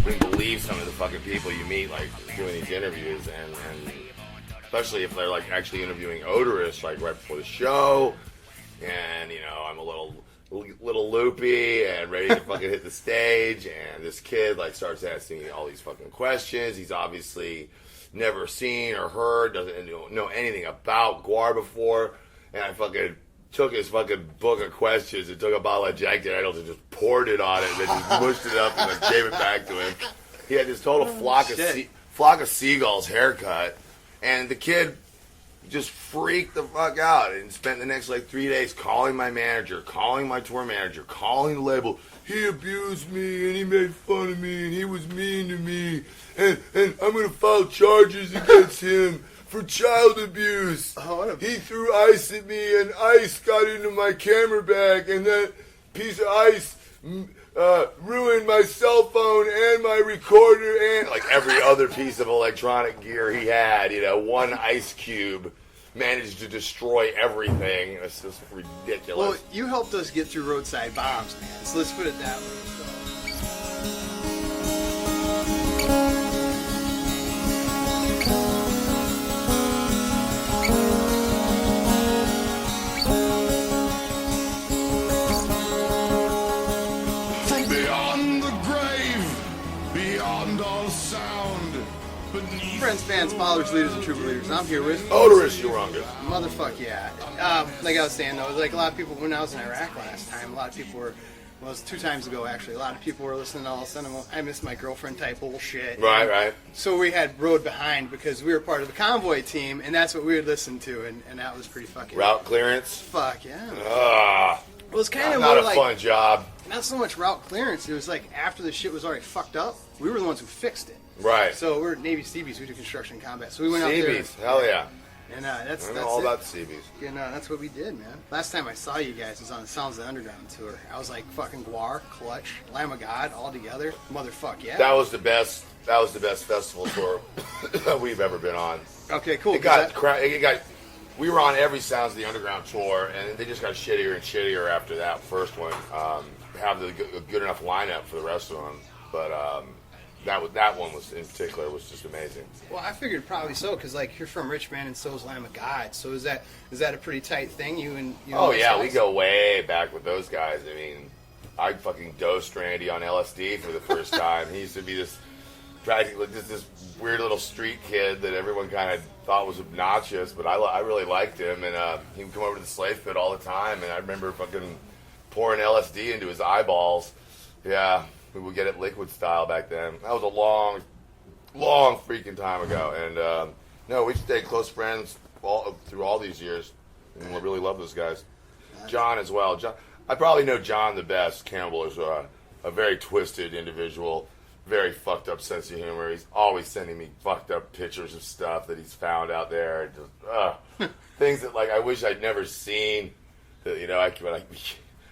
wouldn't believe some of the fucking people you meet, like, doing these interviews, and especially if they're, like, actually interviewing Oderus, like, right before the show, and, you know, I'm a little loopy and ready to fucking hit the stage, and this kid, like, starts asking me all these fucking questions. He's obviously never seen or heard, doesn't know anything about Gwar before, and I fucking took his fucking book of questions and took a bottle of Jack Daniels and just poured it on it and then just mushed it up and then gave it back to him. He had this total flock of seagulls haircut, and the kid just freaked the fuck out and spent the next, like, 3 days calling my manager, calling my tour manager, calling the label. He abused me, and he made fun of me, and he was mean to me, and I'm going to file charges against him for child abuse. He threw ice at me, and ice got into my camera bag, and that piece of ice ruined my cell phone and my recorder and, like, every other piece of electronic gear he had. You know, one ice cube managed to destroy everything. It's just ridiculous. Well, you helped us get through roadside bombs, man, so let's put it that way. Friends, fans, followers, leaders, and true believers. I'm here with Oderus Urungus. Motherfuck yeah. Like I was saying though, like a lot of people when I was in Iraq last time, a lot of people were, well, it was 2 times ago actually. A lot of people were listening to all the sentimental, I miss my girlfriend type bullshit. Right. So we had Road Behind because we were part of the convoy team, and that's what we would listen to, and that was pretty fucking. Route clearance. Fuck yeah. It was kind of not a like, fun job. Not so much route clearance. It was like after the shit was already fucked up, we were the ones who fixed it. Right. So we're Navy Seabees. We do construction and combat. So we went out there. Seabees, hell yeah. And that's all it. about Seabees. And that's what we did, man. Last time I saw you guys was on the Sounds of the Underground tour. I was like fucking Gwar, Clutch, Lamb of God, all together. Motherfuck yeah. That was the best festival tour that we've ever been on. Okay, cool. We were on every Sounds of the Underground tour, and they just got shittier and shittier after that first one. Have the good enough lineup for the rest of them, but that one was in particular was just amazing. Well, I figured probably so because like you're from Richmond and so is Lamb of God. So is that a pretty tight thing? You and oh yeah, guys? We go way back with those guys. I mean, I fucking dosed Randy on LSD for the first time. He used to be this practically just this weird little street kid that everyone kind of thought was obnoxious, but I really liked him, and he would come over to the slave pit all the time, and I remember fucking pouring LSD into his eyeballs. Yeah, we would get it liquid style back then. That was a long freaking time ago, and no, we stayed close friends through all these years, and we really love those guys. John as well. John, I probably know John the best. Campbell is a very twisted individual. Very fucked up sense of humor. He's always sending me fucked up pictures of stuff that he's found out there. Just things that like I wish I'd never seen. That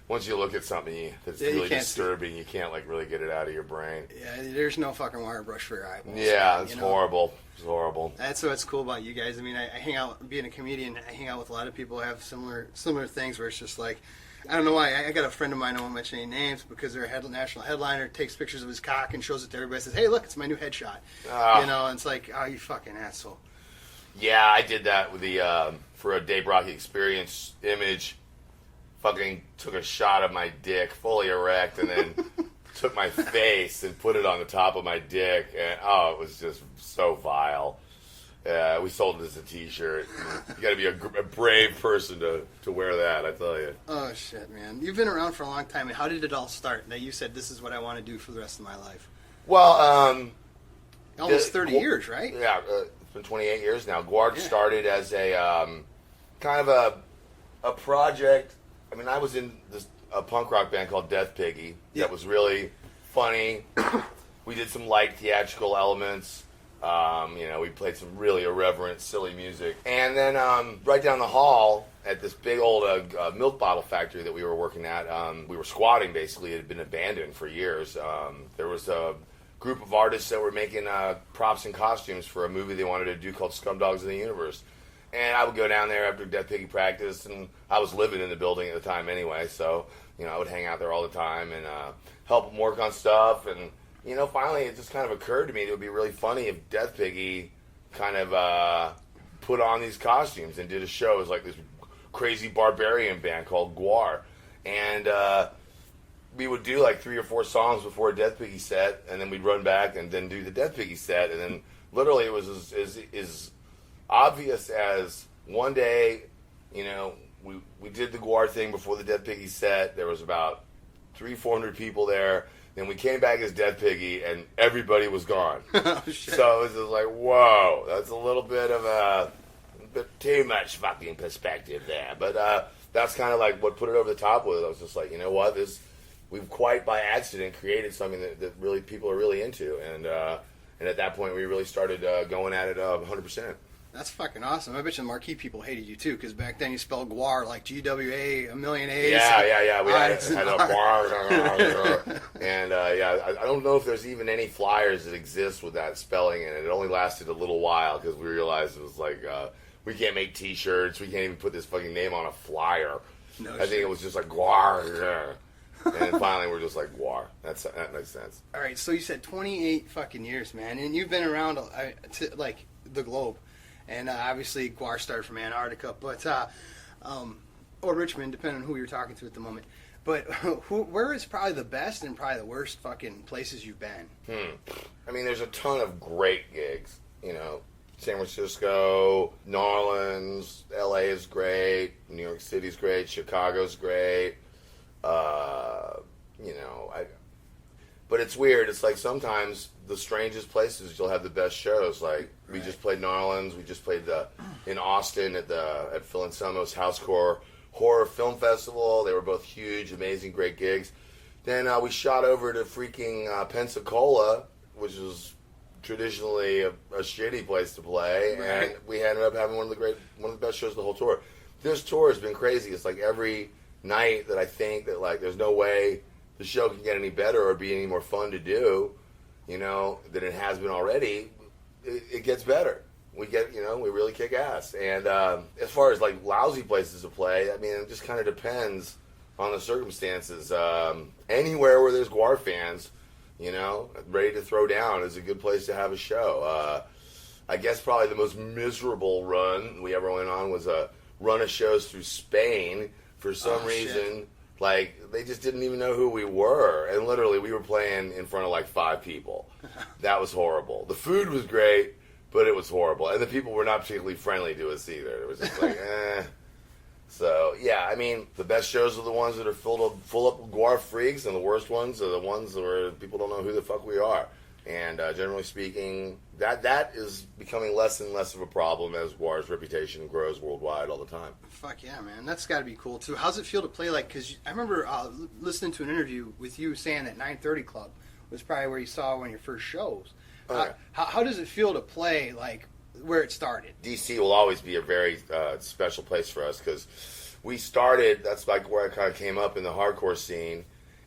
once you look at something that's really disturbing, you can't like really get it out of your brain. Yeah, there's no fucking wire brush for your eyeballs. Yeah, it's horrible. It's horrible. That's what's cool about you guys. I mean, I hang out, being a comedian, I hang out with a lot of people who have similar things where it's just like, I don't know why. I got a friend of mine, I won't mention any names, because they're a national headliner, takes pictures of his cock and shows it to everybody, says, hey, look, it's my new headshot. And it's like, oh, you fucking asshole. Yeah, I did that with the, for a Dave Brockie Experience image, fucking took a shot of my dick, fully erect, and then took my face and put it on the top of my dick, and it was just so vile. We sold it as a t-shirt. You gotta be a brave person to wear that, I tell you. Oh, shit, man. You've been around for a long time. How did it all start that you said, this is what I want to do for the rest of my life? Well, almost 30 years, right? Yeah, it's been 28 years now. Gwar started as a kind of a project. I mean, I was in a punk rock band called Death Piggy that was really funny. We did some light theatrical elements. We played some really irreverent, silly music. And then right down the hall at this big old milk bottle factory that we were working at, we were squatting, basically. It had been abandoned for years. There was a group of artists that were making props and costumes for a movie they wanted to do called Scumdogs of the Universe. And I would go down there after Death Piggy practice, and I was living in the building at the time anyway, so, I would hang out there all the time and help them work on stuff, and, finally it just kind of occurred to me that it would be really funny if Death Piggy kind of put on these costumes and did a show as like this crazy barbarian band called Gwar. And we would do like 3 or 4 songs before a Death Piggy set, and then we'd run back and then do the Death Piggy set. And then literally it was as obvious as one day, we did the Gwar thing before the Death Piggy set. There was about 300-400 people there. Then we came back as Death Piggy, and everybody was gone. Oh, shit. So it was just like, whoa, that's a little bit of a bit too much fucking perspective there. But that's kind of like what put it over the top with it. I was just like, you know what, we've quite by accident created something that really people are really into, and at that point we really started going at it 100%. That's fucking awesome. I bet you the marquee people hated you too, because back then you spelled Gwar like GWA, a million A's. Yeah. We had a Gwar. And I don't know if there's even any flyers that exist with that spelling in it. It only lasted a little while because we realized it was like, we can't make T-shirts. We can't even put this fucking name on a flyer. No I think it was just like Gwar. And finally we're just like, Gwar. That makes sense. All right, so you said 28 fucking years, man, and you've been around to like the globe. And obviously, Gwar started from Antarctica, but or Richmond, depending on who you're talking to at the moment. But where is probably the best and probably the worst fucking places you've been? I mean, there's a ton of great gigs. San Francisco, New Orleans, LA is great, New York City's great, Chicago's great. But it's weird. It's like sometimes the strangest places you'll have the best shows. Like we just played New Orleans. We just played in Austin at Phil Anselmo's Housecore Horror Film Festival. They were both huge, amazing, great gigs. Then we shot over to freaking Pensacola, which was traditionally a shitty place to play, and we ended up having one of the best shows of the whole tour. This tour has been crazy. It's like every night that I think that like there's no way the show can get any better or be any more fun to do, than it has been already. It gets better. We really kick ass. And as far as like lousy places to play, I mean, it just kind of depends on the circumstances. Anywhere where there's Gwar fans, ready to throw down is a good place to have a show. I guess probably the most miserable run we ever went on was a run of shows through Spain. For some reason, shit. Like, they just didn't even know who we were. And literally, we were playing in front of like 5 people. That was horrible. The food was great, but it was horrible. And the people were not particularly friendly to us either. It was just like, eh. So, yeah, I mean, the best shows are the ones that are full up with Gwar freaks, and the worst ones are the ones where people don't know who the fuck we are. And generally speaking, that is becoming less and less of a problem as Gwar's reputation grows worldwide all the time. Fuck yeah, man. That's got to be cool, too. How's it feel to play like, because I remember listening to an interview with you saying that 930 Club was probably where you saw one of your first shows. Okay. How does it feel to play, like, where it started? DC will always be a very special place for us, because we started, that's like where I kind of came up in the hardcore scene,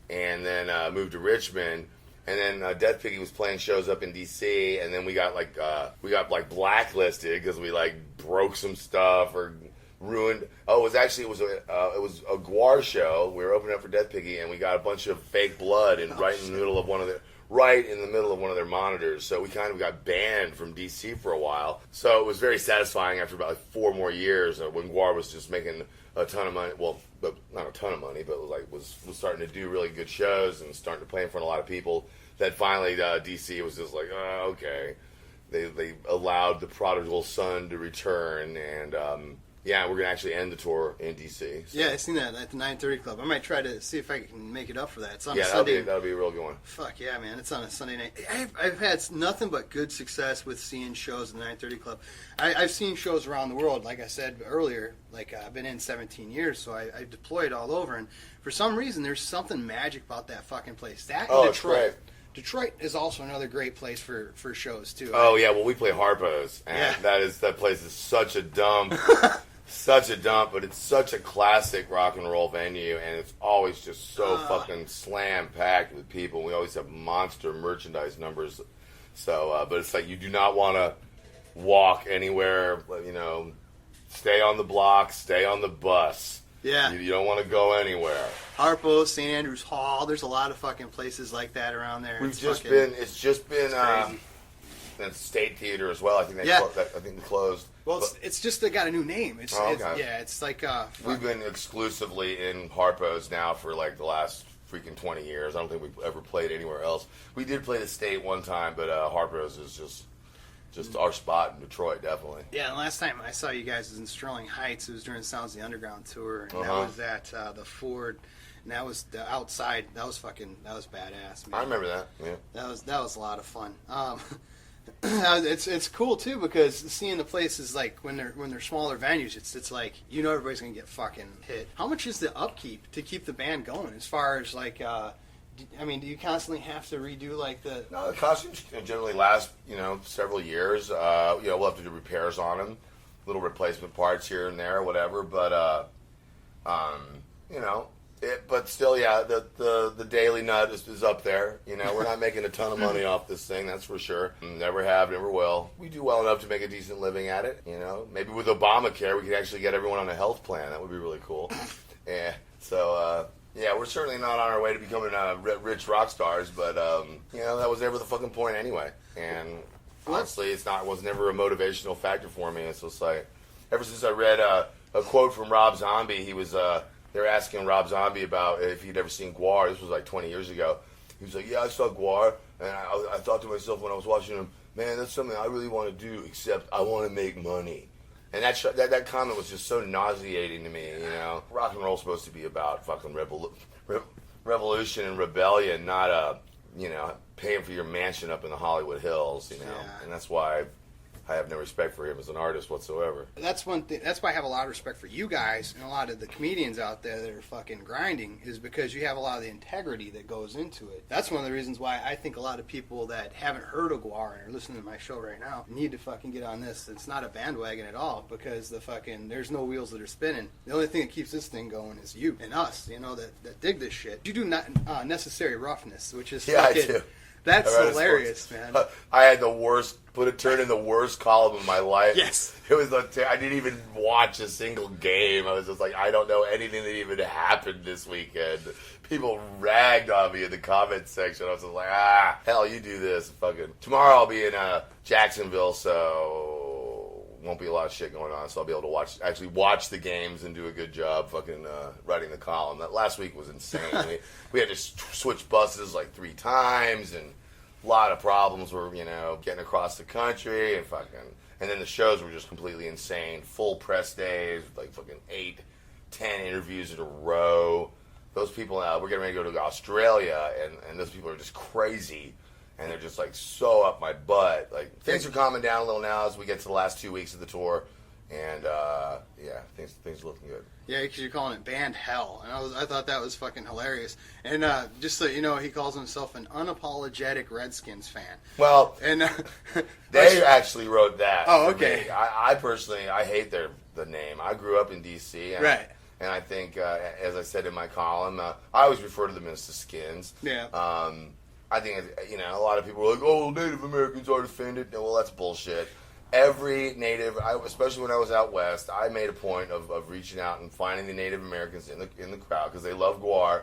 and then moved to Richmond. And then Death Piggy was playing shows up in D.C. And then we got blacklisted because we like broke some stuff or ruined. Oh, it was a Gwar show. We were opening up for Death Piggy, and we got a bunch of fake blood right in the middle of one of their monitors. So we kind of got banned from D.C. for a while. So it was very satisfying after about 4 more years when Gwar was just making a ton of money. Well, but not a ton of money, but was starting to do really good shows and starting to play in front of a lot of people. That finally DC was just like, oh, okay. They allowed the prodigal son to return, and we're gonna actually end the tour in DC. So. Yeah, I seen that at the 930 Club. I might try to see if I can make it up for that. It's on a Sunday. That'll be a real good one. Fuck yeah, man! It's on a Sunday night. I've had nothing but good success with seeing shows at the 930 Club. I've seen shows around the world, like I said earlier. Like I've been in 17 years, so I deployed all over, and for some reason, there's something magic about that fucking place. That in Detroit. Detroit is also another great place for shows too. Oh yeah, well we play Harpo's, and that place is such a dump. Such a dump, but it's such a classic rock and roll venue, and it's always just so fucking slam packed with people. We always have monster merchandise numbers. So, but it's like you do not want to walk anywhere. Stay on the block, stay on the bus. Yeah. You don't want to go anywhere. Harpo, St. Andrews Hall. There's a lot of fucking places like that around there. It's just been the State Theater as well. I think they closed. Well, it's just they got a new name. It's like we've been exclusively in Harpo's now for like the last freaking 20 years. I don't think we've ever played anywhere else. We did play the State one time, but Harpo's is just our spot in Detroit, definitely. Yeah, and last time I saw you guys was in Sterling Heights. It was during Sounds of the Underground tour, and that was at the Ford, and that was the outside. That was badass, man. I remember that. Yeah, that was a lot of fun. It's cool too because seeing the places like when they're smaller venues, it's like everybody's gonna get fucking hit. How much is the upkeep to keep the band going? As far as like, do you constantly have to redo like the? No, the costumes generally last several years. We'll have to do repairs on them, little replacement parts here and there, whatever. But but still, yeah, the daily nut is up there. We're not making a ton of money off this thing, that's for sure. Never have, never will. We do well enough to make a decent living at it. Maybe with Obamacare, we could actually get everyone on a health plan. That would be really cool. Yeah. So, we're certainly not on our way to becoming rich rock stars, but that was never the fucking point anyway. And honestly, it was never a motivational factor for me. It's just like ever since I read a quote from Rob Zombie, he was. They were asking Rob Zombie about if he'd ever seen Gwar. This was like 20 years ago. He was like, yeah, I saw Gwar. And I thought to myself when I was watching him, man, that's something I really want to do, except I want to make money. And that comment was just so nauseating to me, Rock and roll's supposed to be about fucking revolution and rebellion, not, paying for your mansion up in the Hollywood Hills, Yeah. And that's why I have no respect for him as an artist whatsoever. That's one thing. That's why I have a lot of respect for you guys and a lot of the comedians out there that are fucking grinding, is because you have a lot of the integrity that goes into it. That's one of the reasons why I think a lot of people that haven't heard of Gwar and are listening to my show right now need to fucking get on this. It's not a bandwagon at all because there's no wheels that are spinning. The only thing that keeps this thing going is you and us, that dig this shit. You do not necessary roughness, which is I do. That's hilarious, man. I had the worst, turned in the worst column of my life. Yes. It was I didn't even watch a single game. I was just like, I don't know anything that even happened this weekend. People ragged on me in the comments section. I was just like, hell, you do this. Fucking. Tomorrow I'll be in Jacksonville, so won't be a lot of shit going on. So I'll be able to watch the games and do a good job fucking writing the column. That last week was insane. we had to switch buses like 3 times, and a lot of problems were, getting across the country and fucking. And then the shows were just completely insane. Full press days, like fucking 8, 10 interviews in a row. Those people, we're getting ready to go to Australia, and those people are just crazy. And they're just like so up my butt. Like things are calming down a little now as we get to the last 2 weeks of the tour, and things are looking good. Yeah, because you're calling it band hell, and I thought that was fucking hilarious. And just so you know, he calls himself an unapologetic Redskins fan. Well, and they actually wrote that. Oh, okay. I personally hate the name. I grew up in D.C. Right. And I think, as I said in my column, I always refer to them as the Skins. Yeah. I think, a lot of people are like, oh, Native Americans are offended. Well, that's bullshit. Every Native, especially when I was out west, I made a point of reaching out and finding the Native Americans in the crowd because they love Gwar,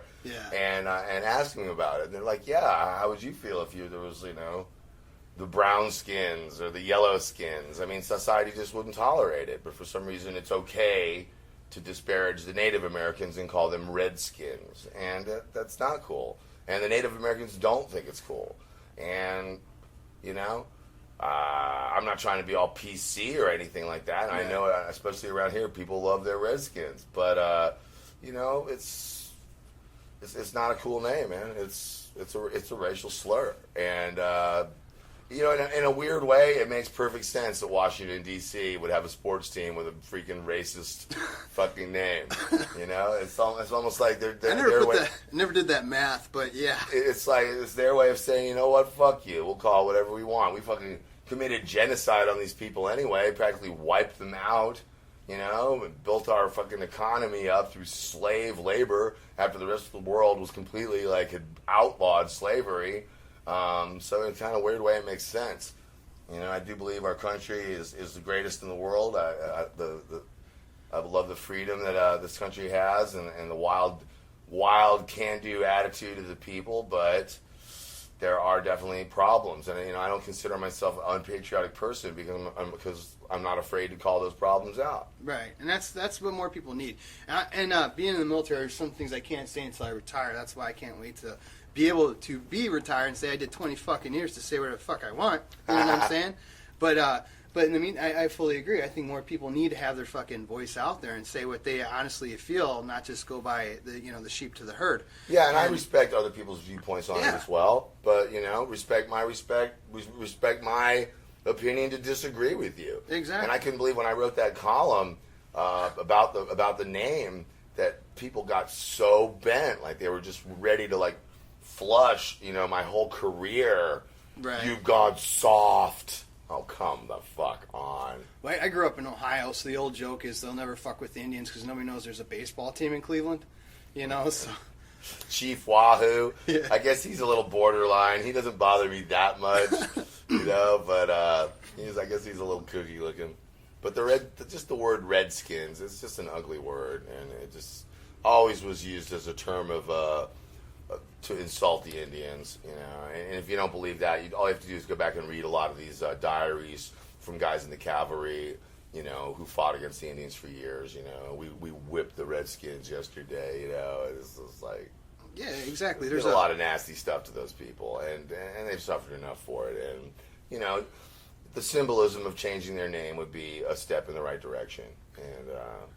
and asking them about it. And they're like, yeah, how would you feel if there was, the brown skins or the yellow skins? I mean, society just wouldn't tolerate it, but for some reason it's okay to disparage the Native Americans and call them Redskins, and that's not cool. And the Native Americans don't think it's cool, and I'm not trying to be all PC or anything like that. Yeah. I know, especially around here, people love their Redskins, but it's not a cool name, man. It's a racial slur, and in a weird way, it makes perfect sense that Washington D.C. would have a sports team with a freaking racist fucking name. It's almost like they're never did that math, but yeah, it's like it's their way of saying, you know what, fuck you. We'll call it whatever we want. We fucking committed genocide on these people anyway. Practically wiped them out. And built our fucking economy up through slave labor after the rest of the world was completely had outlawed slavery. So in a kind of weird way, it makes sense. I do believe our country is the greatest in the world. I love the freedom that this country has and the wild can-do attitude of the people, but there are definitely problems. And, I don't consider myself an unpatriotic person because I'm not afraid to call those problems out. Right, and that's what more people need. And being in the military, there's some things I can't say until I retire. That's why I can't wait to be able to be retired and say I did 20 fucking years to say whatever the fuck I want. You know what I'm saying? But in the mean, I fully agree. I think more people need to have their fucking voice out there and say what they honestly feel, not just go by the sheep to the herd. Yeah, and I respect other people's viewpoints on it as well. But respect my opinion to disagree with you. Exactly. And I couldn't believe when I wrote that column about the name that people got so bent, like they were just ready to flush, my whole career. Right. You've gone soft. Oh, come the fuck on. Well, I grew up in Ohio, so the old joke is they'll never fuck with the Indians because nobody knows there's a baseball team in Cleveland. So. Chief Wahoo. Yeah. I guess he's a little borderline. He doesn't bother me that much, but I guess he's a little kooky looking. But just the word Redskins, it's just an ugly word, and it just always was used as a term of to insult the Indians, And if you don't believe that, all you have to do is go back and read a lot of these diaries from guys in the cavalry, who fought against the Indians for years. We whipped the Redskins yesterday. It's just like, yeah, exactly. There's a lot of nasty stuff to those people, and they've suffered enough for it. And the symbolism of changing their name would be a step in the right direction. And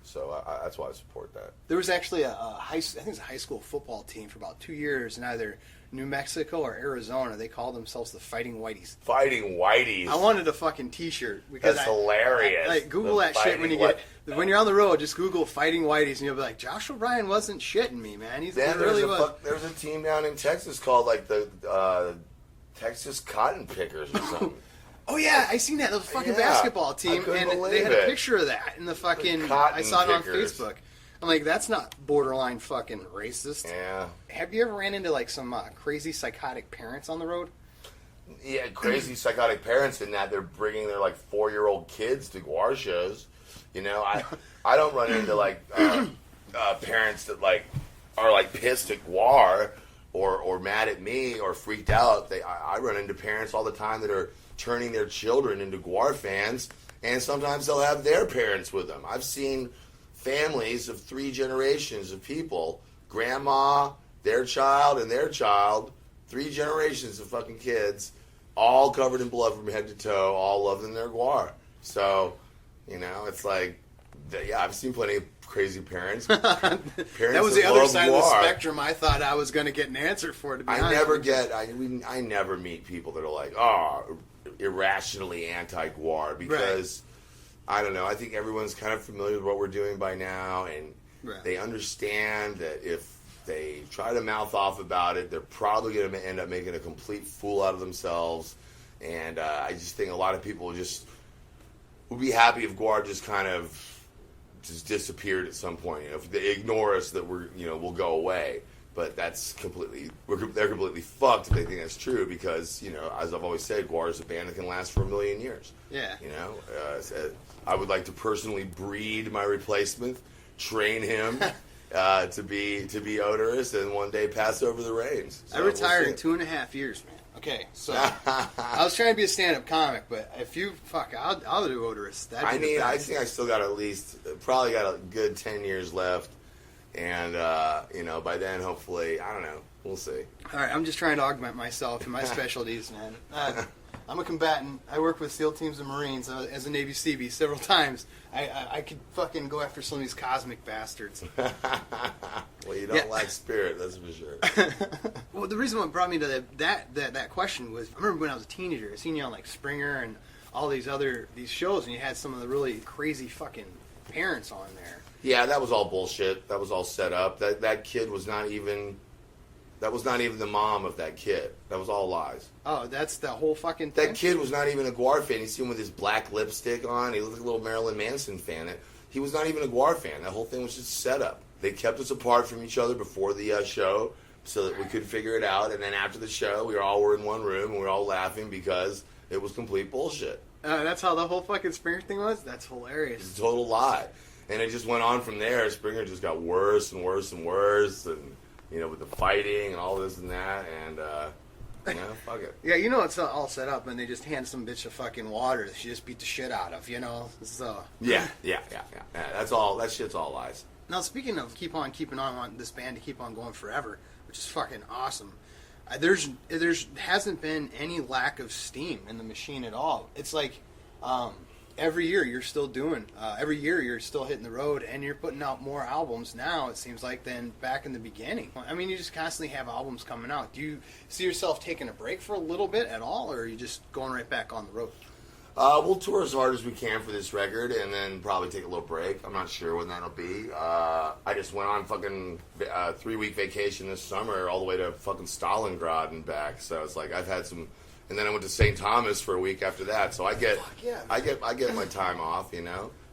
so that's why I support that. There was actually a high school football team for about 2 years in either New Mexico or Arizona. They called themselves the Fighting Whiteys. Fighting Whiteys. I wanted a fucking T-shirt because that's hilarious. Google that shit when you're on the road. Just Google Fighting Whiteys and you'll be like, Josh O'Brien wasn't shitting me, man. He really was. There's a team down in Texas called the Texas Cotton Pickers or something. Oh yeah, I seen that. The fucking basketball team, and they had a picture of that in the fucking. I saw it on Facebook. I'm like, that's not borderline fucking racist. Yeah. Have you ever ran into some crazy psychotic parents on the road? Yeah, crazy psychotic parents in that they're bringing their 4-year-old kids to Gwar shows. I don't run into parents that are pissed at Gwar or mad at me or freaked out. I run into parents all the time that are turning their children into Gwar fans, and sometimes they'll have their parents with them. I've seen families of 3 generations of people, grandma, their child, and their child, 3 generations of fucking kids, all covered in blood from head to toe, all loving their Gwar. So, it's I've seen plenty of crazy parents. That was the other side of the spectrum. I thought I was going to get an answer for, to be honest. I never meet people that are irrationally anti-Gwar because I don't know. I think everyone's kind of familiar with what we're doing by now, and they understand that if they try to mouth off about it, they're probably going to end up making a complete fool out of themselves. And I just think a lot of people would be happy if Gwar just kind of just disappeared at some point. If they ignore us, that we'll go away. But that's they're completely fucked if they think that's true because, as I've always said, Gwar is a band that can last for 1,000,000 years. Yeah. I would like to personally breed my replacement, train him to be Oderus, and one day pass over the reins. So I retired in 2.5 years, man. Okay, so I was trying to be a stand-up comic, but if I'll do Oderus. I think I still got probably got a good 10 years left. And, by then, hopefully, I don't know. We'll see. All right, I'm just trying to augment myself and my specialties, man. I'm a combatant. I work with SEAL teams and Marines as a Navy Seabee several times. I could fucking go after some of these cosmic bastards. Well, you don't lack spirit, that's for sure. Well, the reason what brought me to that question was, I remember when I was a teenager, I seen you on, Springer and all these shows, and you had some of the really crazy fucking parents on there. Yeah, that was all bullshit. That was all set up. That kid was not even... That was not even the mom of that kid. That was all lies. Oh, that's the whole fucking thing? That kid was not even a Gwar fan. You see him with his black lipstick on. He looked like a little Marilyn Manson fan. He was not even a Gwar fan. That whole thing was just set up. They kept us apart from each other before the show so that we could figure it out. And then after the show, we all were in one room and we were all laughing because it was complete bullshit. That's how the whole fucking Springer thing was? That's hilarious. It's a total lie. And it just went on from there. Springer just got worse and worse and worse, and with the fighting and all this and that, and fuck it. Yeah, it's all set up, and they just hand some bitch a fucking water that she just beat the shit out of, So Yeah. That's all. That shit's all lies. Now, speaking of keeping on, want this band to keep on going forever, which is fucking awesome. There's hasn't been any lack of steam in the machine at all. It's like every year you're still doing. Every year you're still hitting the road, and you're putting out more albums now. It seems like than back in the beginning. I mean, you just constantly have albums coming out. Do you see yourself taking a break for a little bit at all, or are you just going right back on the road? We'll tour as hard as we can for this record, and then probably take a little break. I'm not sure when that'll be. I just went on fucking 3-week vacation this summer, all the way to fucking Stalingrad and back. So it's like I've had some, and then I went to St. Thomas for a week after that. So I get my time off.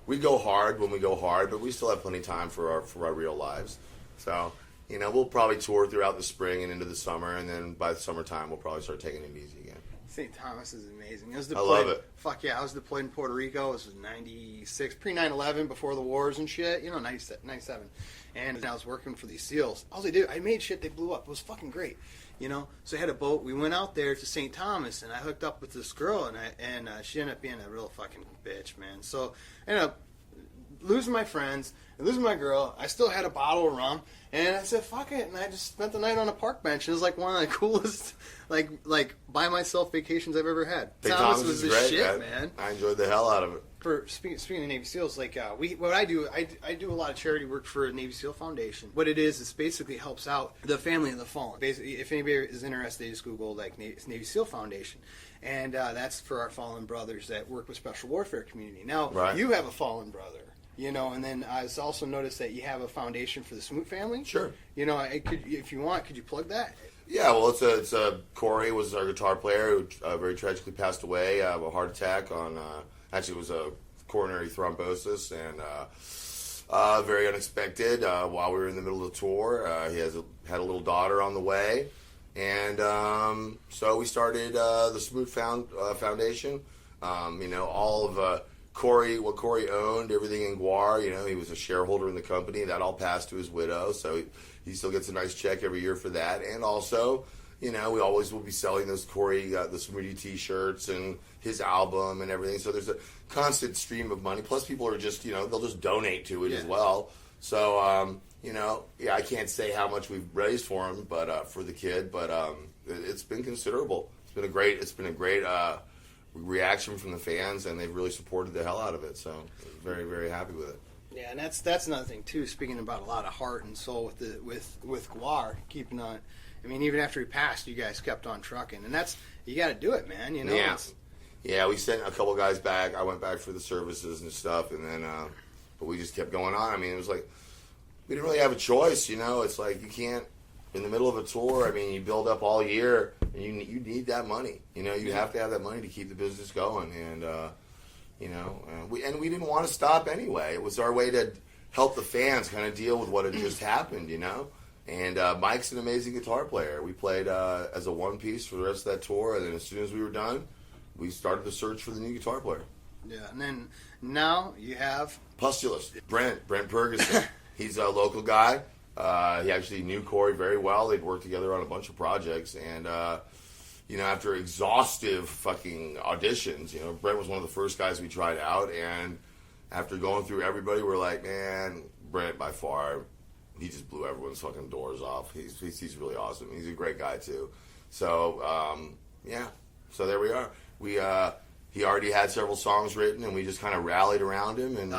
We go hard when we go hard, but we still have plenty of time for our real lives. So we'll probably tour throughout the spring and into the summer, and then by the summertime we'll probably start taking it easy again. St. Thomas is amazing. I love it. Fuck yeah, I was deployed in Puerto Rico. This was 96, pre-9/11, before the wars and shit. 97. And I was working for these SEALs. All they did, I made shit they blew up. It was fucking great. So I had a boat. We went out there to St. Thomas, and I hooked up with this girl, and she ended up being a real fucking bitch, man. So I ended up losing my friends and losing my girl. I still had a bottle of rum, and I said, fuck it, and I just spent the night on a park bench. It was like one of the coolest, like by myself vacations I've ever had. St. Thomas was the great, shit, man. I enjoyed the hell out of it. For speaking of Navy SEALs, like what I do, I do a lot of charity work for the Navy SEAL Foundation. What it is basically helps out the family of the fallen. Basically, if anybody is interested, they just Google like Navy SEAL Foundation, and that's for our fallen brothers that work with Special Warfare community. Now, You have a fallen brother. And then I also noticed that you have a foundation for the Smoot family. Sure. If you want, could you plug that? Yeah, well, it's Corey was our guitar player who very tragically passed away of a heart attack on, actually it was a coronary thrombosis, and very unexpected while we were in the middle of the tour. He had a little daughter on the way, and so we started the Smoot Foundation. All of what Corey owned, everything in Gwar, he was a shareholder in the company. That all passed to his widow, so he still gets a nice check every year for that. And also, we always will be selling those Corey, the Smoothie t-shirts and his album and everything. So there's a constant stream of money. Plus people are just, they'll just donate to it as well. So, I can't say how much we've raised for him, but for the kid, but it's been considerable. It's been a great reaction from the fans, and they've really supported the hell out of it. So very, very happy with it. Yeah, and that's another thing too. Speaking about a lot of heart and soul with Gwar, keeping on. I mean, even after he passed, you guys kept on trucking, and you got to do it, man. Yeah, we sent a couple guys back. I went back for the services and stuff, and then but we just kept going on. I mean, it was like we didn't really have a choice. It's like you can't. In the middle of a tour, I mean, you build up all year, and you need that money. You have to have that money to keep the business going, and we didn't want to stop anyway. It was our way to help the fans kind of deal with what had just happened, And Mike's an amazing guitar player. We played as a one piece for the rest of that tour, and then as soon as we were done, we started the search for the new guitar player. Yeah, and then now you have Pustulus, Brent Ferguson. He's a local guy. He actually knew Corey very well. They'd worked together on a bunch of projects, and after exhaustive fucking auditions, Brent was one of the first guys we tried out, and after going through everybody, we're like, man, Brent by far, he just blew everyone's fucking doors off. He's really awesome. He's a great guy too. So so there we are. He already had several songs written, and we just kind of rallied around him and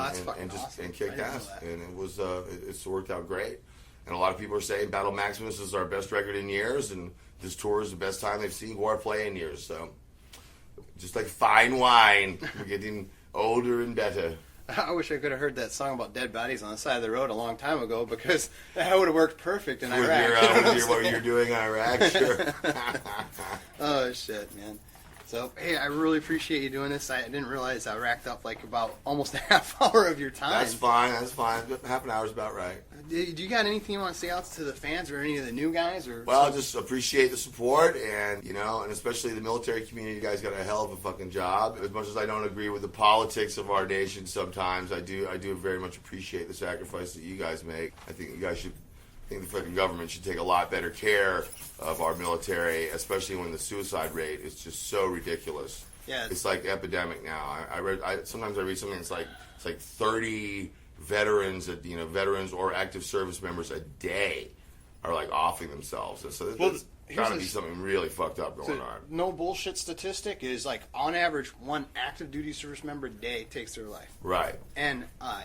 kicked ass, and it was it's worked out great. And a lot of people are saying Battle Maximus is our best record in years, and this tour is the best time they've seen Gwar play in years. So, just like fine wine, we're getting older and better. I wish I could have heard that song about dead bodies on the side of the road a long time ago, because that would have worked perfect in Iraq. What you're doing in Iraq, sure. Oh, shit, man. So, hey, I really appreciate you doing this. I didn't realize I racked up like about almost a half hour of your time. That's fine. Half an hour's about right. Do you got anything you want to say out to the fans or any of the new guys? Well, I just appreciate the support, and and especially the military community. You guys got a hell of a fucking job. As much as I don't agree with the politics of our nation sometimes, I do very much appreciate the sacrifice that you guys make. I think you guys should. I think the fucking government should take a lot better care of our military, especially when the suicide rate is just so ridiculous. Yeah, it's like epidemic now. Sometimes I read something. It's like 30 veterans veterans or active service members a day are like offing themselves. So there's got to be something really fucked up going on. No bullshit statistic is like on average one active duty service member a day takes their life. Right. And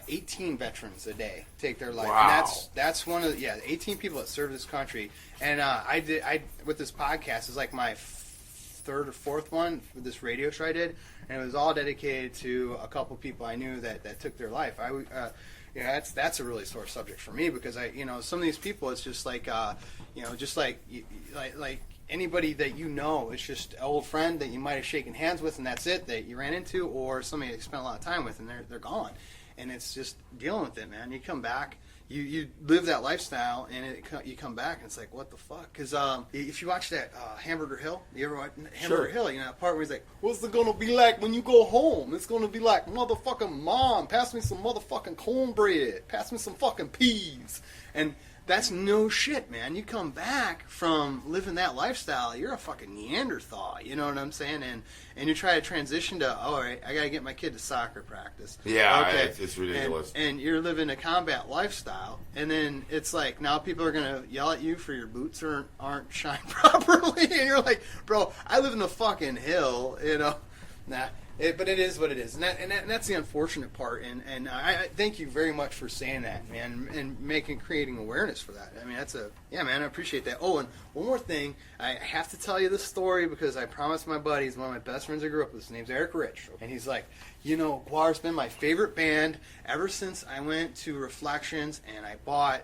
18 veterans a day take their life. Wow. And that's one of 18 people that serve this country. And I with this podcast is like my third or fourth one with this radio show I did, and it was all dedicated to a couple people I knew that took their life. That's a really sore subject for me because some of these people, it's just like just like anybody that it's just an old friend that you might have shaken hands with and that's it that you ran into, or somebody that you spent a lot of time with and they're gone, and it's just dealing with it, man. You come back. You live that lifestyle, and you come back, and it's like, what the fuck? Because if you watch that Hamburger Hill, you ever watch Hamburger Hill? That part where he's like, what's it going to be like when you go home? It's going to be like, motherfucking mom, pass me some motherfucking cornbread. Pass me some fucking peas. And that's no shit, man. You come back from living that lifestyle, you're a fucking Neanderthal, you know what I'm saying? And you try to transition to, all right, I got to get my kid to soccer practice. Yeah, okay. It's ridiculous. And you're living a combat lifestyle, and then it's like now people are going to yell at you for your boots aren't shined properly, and you're like, bro, I live in the fucking hill, Nah. But it is what it is, and that's the unfortunate part. And I thank you very much for saying that, man, and creating awareness for that. I mean, man, I appreciate that. Oh, and one more thing, I have to tell you this story because I promised my buddy, he's one of my best friends I grew up with. His name's Eric Rich, and he's like, Gwar's been my favorite band ever since I went to Reflections and I bought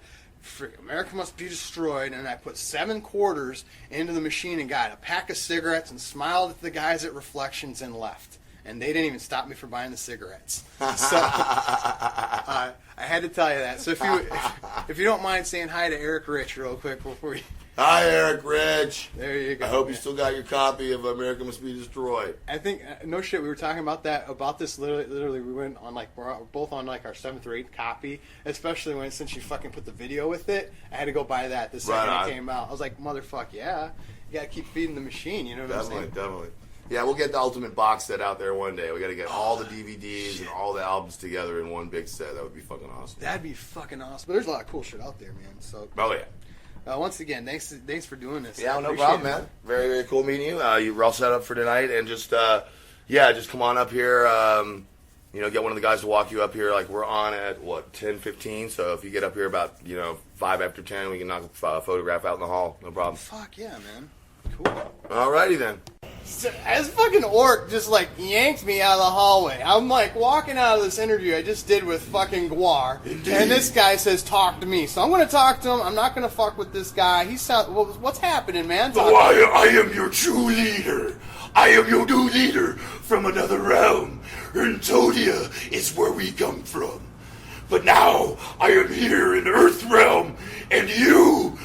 America Must Be Destroyed, and I put 7 quarters into the machine and got a pack of cigarettes and smiled at the guys at Reflections and left. And they didn't even stop me from buying the cigarettes. So I had to tell you that. So if you don't mind saying hi to Eric Rich real quick before you... Hi, Eric Rich. There you go. I hope you still got your copy of America Must Be Destroyed. I think, no shit, we were talking about this literally we went on we're both on our 7th or 8th copy, especially since you fucking put the video with it. I had to go buy that the second it came out. I was like, motherfuck, yeah. You gotta keep feeding the machine, you know what I'm saying? Definitely. Yeah, we'll get the ultimate box set out there one day. We got to get all the DVDs and all the albums together in one big set. That would be fucking awesome. That'd be fucking awesome. But there's a lot of cool shit out there, man. So. Oh yeah. Once again, thanks for doing this. Yeah, no problem, man. Very, very cool meeting you. You're all set up for tonight, and just come on up here. Get one of the guys to walk you up here. Like we're on at 10:15. So if you get up here about 5 after 10, we can knock a photograph out in the hall. No problem. Fuck yeah, man. Cool. Alrighty then. So, as fucking Orc just yanked me out of the hallway. I'm walking out of this interview I just did with fucking Gwar, and this guy says talk to me. So I'm gonna talk to him. I'm not gonna fuck with this guy. What's happening, man? I am your true leader. I am your new leader from another realm. Entodia is where we come from. But now I am here in Earth realm, and you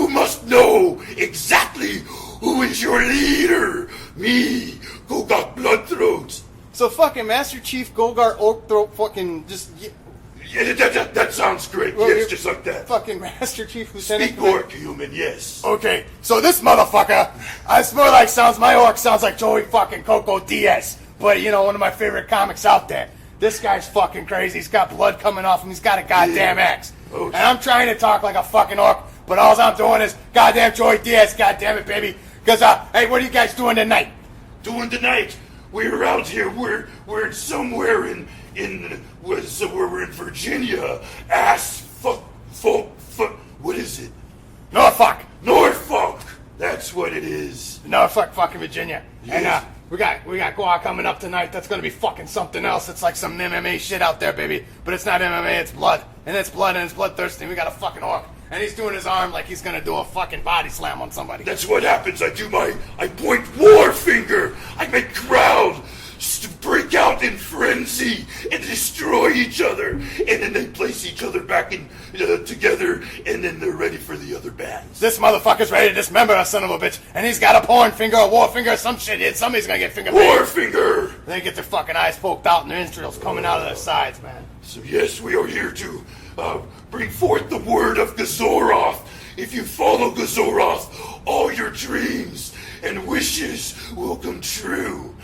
must know exactly who is your leader. Me, Gogok Bloodthroat. So fucking Master Chief Golgar Oakthroat fucking just... Yeah, that sounds great. Well, yes, just like that. Fucking Master Chief Lieutenant... Speak Orc, human, yes. Okay, so this motherfucker, my orc sounds like Joey fucking Coco Diaz. But, one of my favorite comics out there. This guy's fucking crazy. He's got blood coming off him. He's got a goddamn axe. Oh, and I'm trying to talk like a fucking orc, but all I'm doing is goddamn Joey Diaz, goddamn it, baby. Because, hey, what are you guys doing tonight? Doing tonight? We're out here. We're somewhere we're in Virginia. What is it? Norfolk. Norfolk. That's what it is. Norfolk, fucking Virginia. Yes. And we got Gwar coming up tonight. That's gonna be fucking something else. It's like some MMA shit out there, baby. But it's not MMA. It's blood, and it's bloodthirsty. We got a fucking orc. and he's doing his arm like he's gonna do a fucking body slam on somebody. That's what happens. I point war finger. I make crowd break out in frenzy and destroy each other, and then they place each other back in together, and then they're ready for the other bands. This motherfucker's ready to dismember a son of a bitch, and he's got a porn finger, a war finger, some shit. Somebody's gonna get finger. War finger. They get their fucking eyes poked out and their entrails coming out of their sides, man. So yes, we are here to bring forth the word of Gazoroth. If you follow Gazoroth, all your dreams and wishes will come true.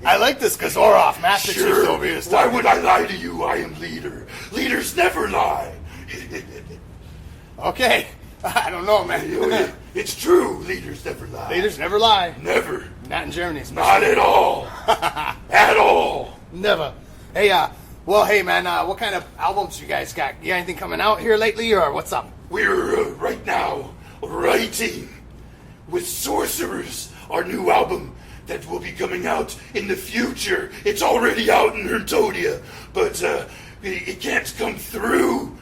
I like this Gazoroth Master Chief Sure. over here. Why would I lie to you? I am leader. Leaders never lie. Okay. I don't know, man. It's true. Leaders never lie. Leaders never lie. Never. Not in Germany. Not at all. At all. Never. Hey, well, hey, man, what kind of albums you guys got? You got anything coming out here lately, or what's up? We're right now writing with Sorcerers, our new album that will be coming out in the future. It's already out in Hertodia, but it can't come through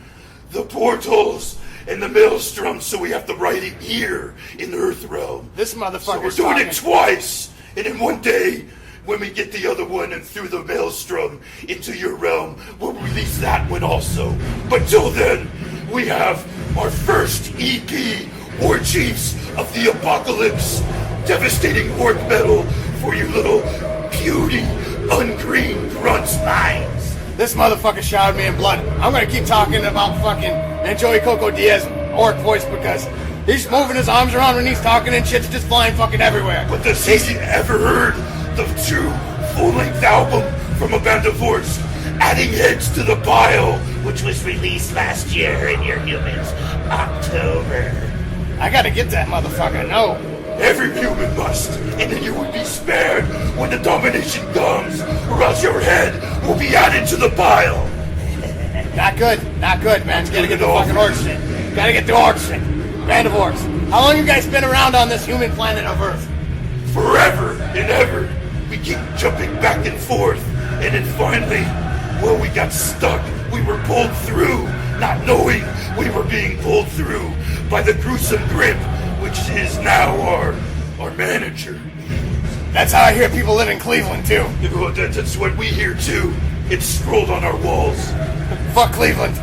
the portals and the maelstrom, so we have to write it here in the Earth Realm. This motherfucker's So we're doing talking. it twice, and in one day, when we get the other one and through the maelstrom into your realm, we'll release that one also. But till then, we have our first EP, War Chiefs of the Apocalypse, devastating orc metal for you little puny, ungreen grunts minds. This motherfucker showered me in blood. I'm gonna keep talking about fucking Joey Coco Diaz orc voice because he's moving his arms around when he's talking and shit's just flying fucking everywhere. But does he ever heard the true full-length album from a band of orcs, Adding Heads to the Pile, which was released last year in your humans, October? I gotta get that motherfucker, no. Every human must, and then you will be spared when the domination comes, or else your head will be added to the pile. Not good, man. Gotta get the fucking orc shit. Gotta get the orc shit. Band of orcs. How long you guys been around on this human planet of Earth? Forever and ever, we keep jumping back and forth, and then finally, well, we got stuck. We were pulled through, not knowing we were being pulled through by the gruesome grip, which is now our manager. That's how I hear people live in Cleveland, too. That's what we hear too. It's scrolled on our walls. Fuck Cleveland.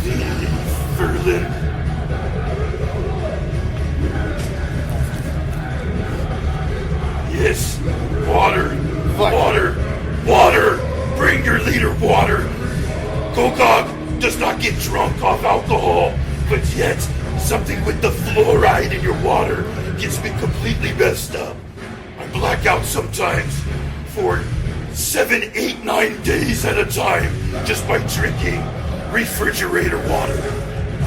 Cleveland. Yes, water, Fuck. water. Bring your leader water. Gogog does not get drunk off alcohol, but yet something with the fluoride in your water gets me completely messed up. I black out sometimes for 7, 8, 9 days at a time just by drinking refrigerator water.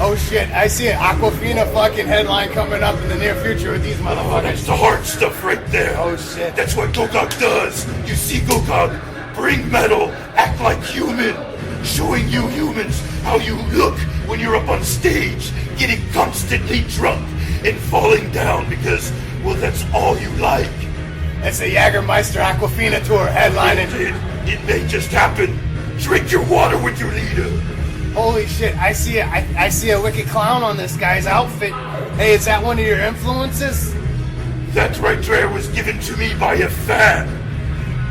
Oh shit, I see an Aquafina fucking headline coming up in the near future with these Oh, that's motherfuckers. the hard stuff right there. Oh, shit. That's what Gogog does. You see Gogog bring metal, act like human, showing you humans how you look when you're up on stage, getting constantly drunk and falling down because, well, that's all you like. It's the Jägermeister Aquafina tour headlining. It may just happen. Drink your water with your leader. Holy shit, I see a wicked clown on this guy's outfit. Hey, is that one of your influences? That right there was given to me by a fan,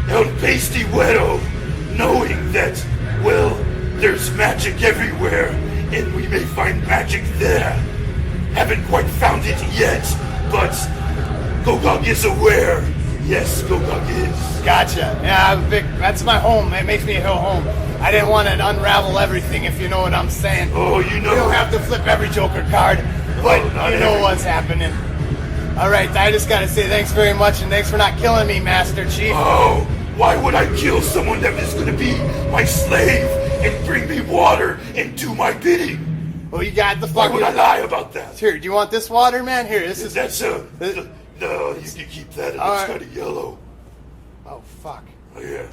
El Pasty Güero, knowing that, well, there's magic everywhere, and we may find magic there. Haven't quite found it yet, but Gogog is aware. Yes, Gogog is. Gotcha. Yeah, that's my home. It makes me feel home. I didn't want to unravel everything, if you know what I'm saying. Oh, you know. You don't have to flip every Joker card, but not you know every. what's happening. All right, I just got to say thanks very much, and thanks for not killing me, Master Chief. Oh, why would I kill someone that is going to be my slave and bring me water and do my bidding? Well, you got the Why fucking... would I lie about that? Here, do you want this water, man? Here, this is... That's no, you can keep that. It's All right. kind of yellow. Oh, fuck. Oh yeah.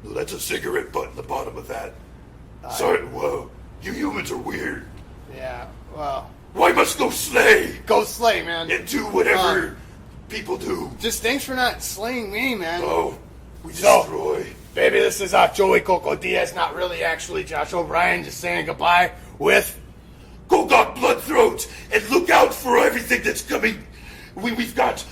That's a cigarette butt in the bottom of that. Sorry, whoa. You humans are weird. Yeah, well... Why must go slay Go slay, man. and do whatever people do? Just thanks for not slaying me, man. Oh, we destroy. Baby, this is Joey Coco Diaz, not really actually Josh O'Brien, just saying goodbye with... Go got Bloodthroat, and look out for everything that's coming. We've got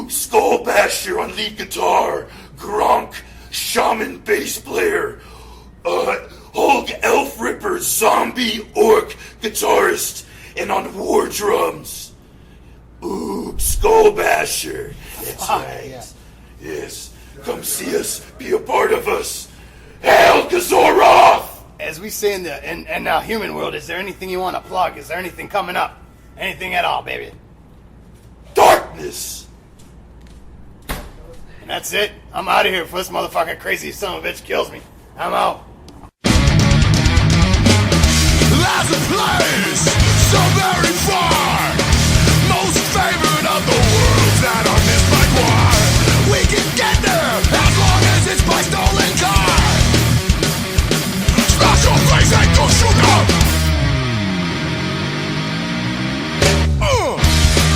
Skull Basher on lead guitar, Gronk, Shaman bass player, Hulk Elf Ripper, Zombie Orc guitarist, and on war drums, Skull Basher. That's right. Yeah. Yes, come see us, be a part of us. Hail Kazoroth! As we say in the human world, is there anything you want to plug? Is there anything coming up? Anything at all, baby? Darkness! And that's it. I'm out of here before this motherfucking crazy son of a bitch kills me. I'm out. There's a place so very far, most favored of the worlds that are missed by Gwar. We can get there as long as it's by stolen car. Smash your face and go shoot up.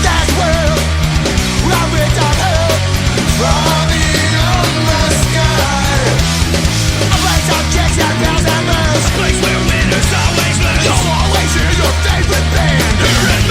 That's where I ripped out hell from the sky. A place of kicks and bells and bells. A place where winners always lose. You'll always hear your favorite band. Here in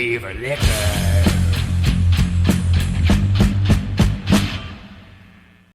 fever liquor.